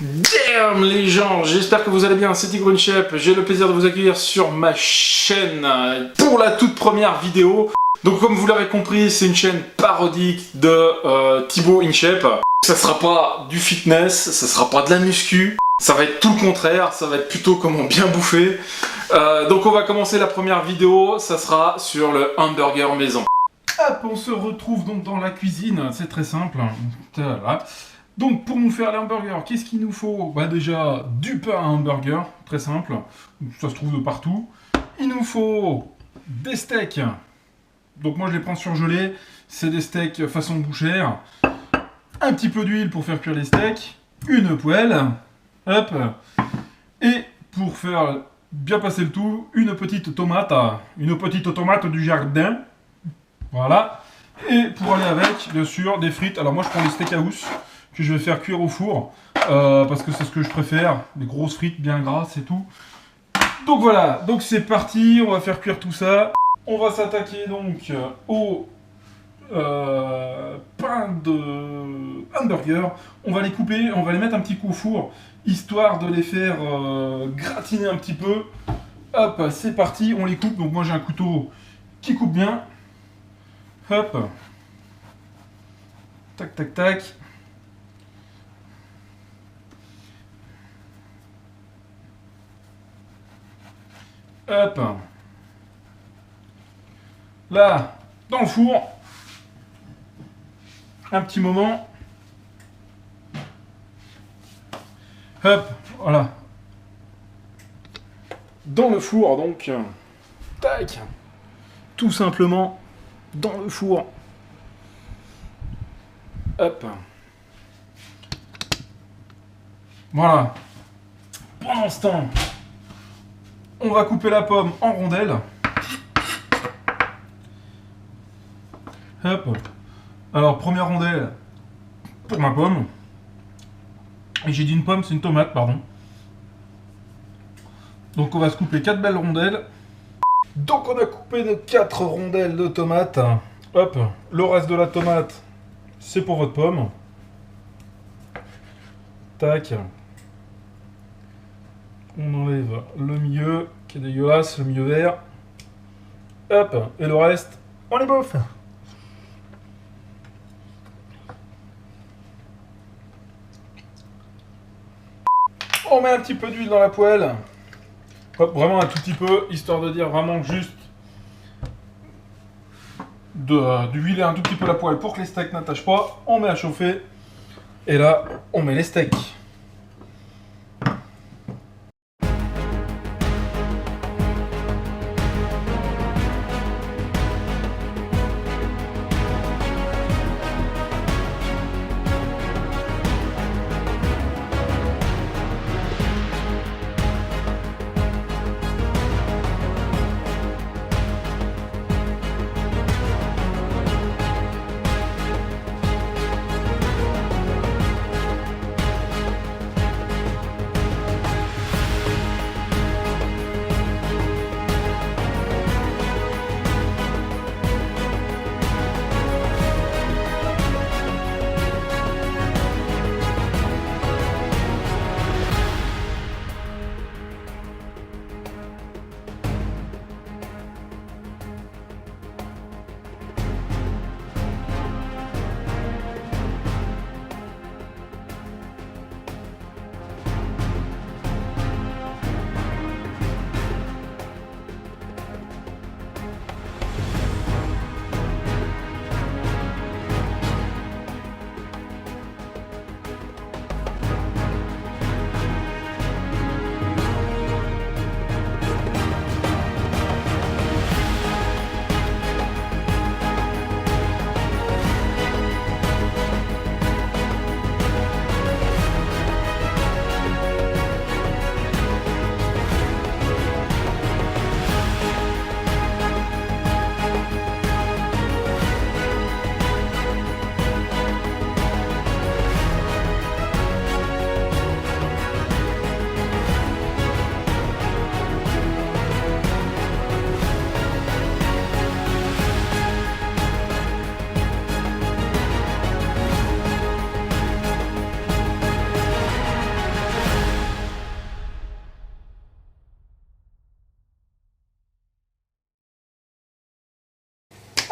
Damn les gens, j'espère que vous allez bien, c'est Tigre Chef, j'ai le plaisir de vous accueillir sur ma chaîne pour la toute première vidéo. Donc comme vous l'avez compris, c'est une chaîne parodique de Thibaut InShape. Ça sera pas du fitness, ça sera pas de la muscu, ça va être tout le contraire, ça va être plutôt comment bien bouffer. Donc on va commencer la première vidéo, ça sera sur le hamburger maison. Hop, on se retrouve donc dans la cuisine, c'est très simple. Voilà. Donc pour nous faire les hamburgers, qu'est-ce qu'il nous faut? Bah déjà du pain à hamburger, très simple, ça se trouve de partout. Il nous faut des steaks, donc moi je les prends surgelés, c'est des steaks façon bouchère. Un petit peu d'huile pour faire cuire les steaks, une poêle, hop, et pour faire bien passer le tout, une petite tomate du jardin, voilà. Et pour aller avec, bien sûr, des frites. Alors moi je prends les steakhouse que je vais faire cuire au four parce que c'est ce que je préfère, des grosses frites bien grasses et tout. Donc voilà, donc c'est parti, on va faire cuire tout ça. On va s'attaquer donc au pain de hamburger. On va les couper, on va les mettre un petit coup au four histoire de les faire gratiner un petit peu. Hop, c'est parti, on les coupe. Donc moi j'ai un couteau qui coupe bien. Hop, tac tac tac. Hop. Là, dans le four. Un petit moment. Hop, voilà. Dans le four, donc. Tac. Tout simplement, dans le four. Hop. Voilà. Pendant ce temps, on va couper la pomme en rondelles. Hop. Alors, première rondelle pour ma pomme. Et j'ai dit une pomme, c'est une tomate, pardon. Donc on va se couper 4 belles rondelles. Donc on a coupé nos 4 rondelles de tomates. Hop, le reste de la tomate, c'est pour votre pomme. Tac. On enlève le milieu, qui est dégueulasse, le milieu vert. Hop, et le reste, on les bouffe. On met un petit peu d'huile dans la poêle. Hop, vraiment un tout petit peu, histoire de dire vraiment juste d'huiler un tout petit peu la poêle pour que les steaks n'attachent pas. On met à chauffer. Et là, on met les steaks.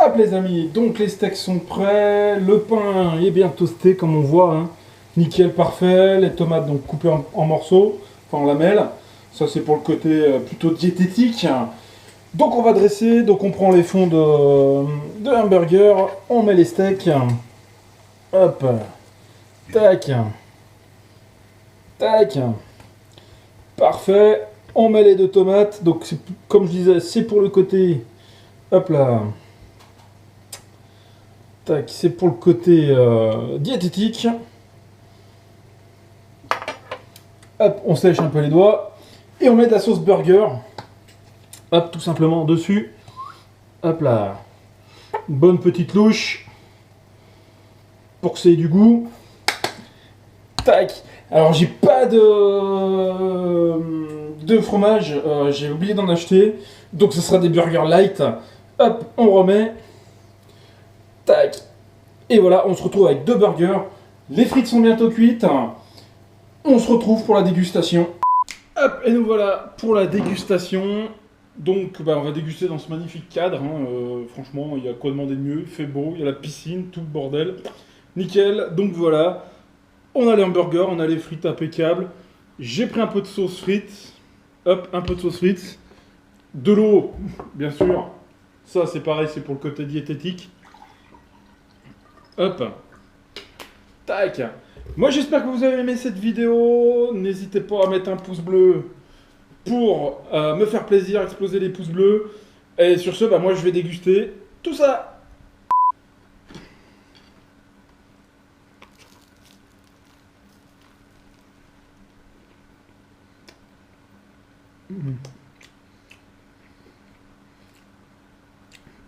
Hop les amis, donc les steaks sont prêts, le pain est bien toasté comme on voit, hein. Nickel, parfait, les tomates donc coupées en morceaux, enfin en lamelles, ça c'est pour le côté plutôt diététique. Donc on va dresser, donc on prend les fonds de hamburger, on met les steaks, hop, tac, tac, parfait, on met les 2 tomates, donc comme je disais c'est pour le côté, hop là, tac, c'est pour le côté diététique. Hop, on sèche un peu les doigts. Et on met de la sauce burger. Hop, tout simplement dessus. Hop là. Une bonne petite louche. Pour que ça ait du goût. Tac. Alors j'ai pas de fromage. J'ai oublié d'en acheter. Donc ce sera des burgers light. Hop, on remet. Tac. Et voilà, on se retrouve avec 2 burgers. Les frites sont bientôt cuites. On se retrouve pour la dégustation. Hop, et nous voilà pour la dégustation. Donc, on va déguster dans ce magnifique cadre. Hein. Franchement, il y a quoi demander de mieux. Il fait beau, il y a la piscine, tout le bordel. Nickel. Donc voilà. On a les hamburgers, on a les frites impeccables. J'ai pris un peu de sauce frite. Hop, un peu de sauce frite. De l'eau, bien sûr. Ça, c'est pareil, c'est pour le côté diététique. Hop. Tac. Moi j'espère que vous avez aimé cette vidéo, n'hésitez pas à mettre un pouce bleu pour me faire plaisir, exploser les pouces bleus. Et sur ce, moi je vais déguster tout ça.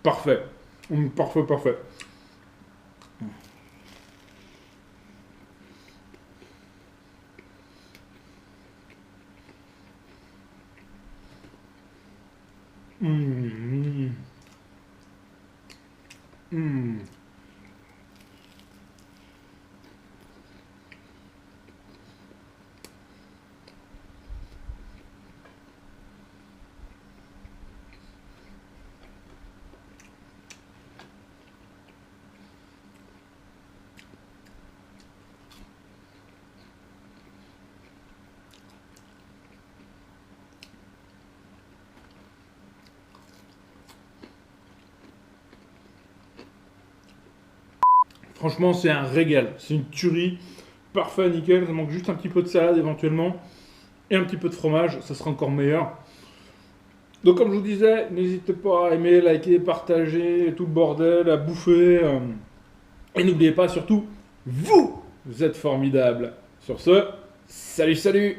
Parfait. Parfait, parfait. Mmh. Mmh. Franchement, c'est un régal. C'est une tuerie. Parfait, nickel. Ça manque juste un petit peu de salade éventuellement. Et un petit peu de fromage. Ça sera encore meilleur. Donc, comme je vous disais, n'hésitez pas à aimer, liker, partager, tout le bordel, à bouffer. Et n'oubliez pas surtout, vous êtes formidables. Sur ce, salut, salut!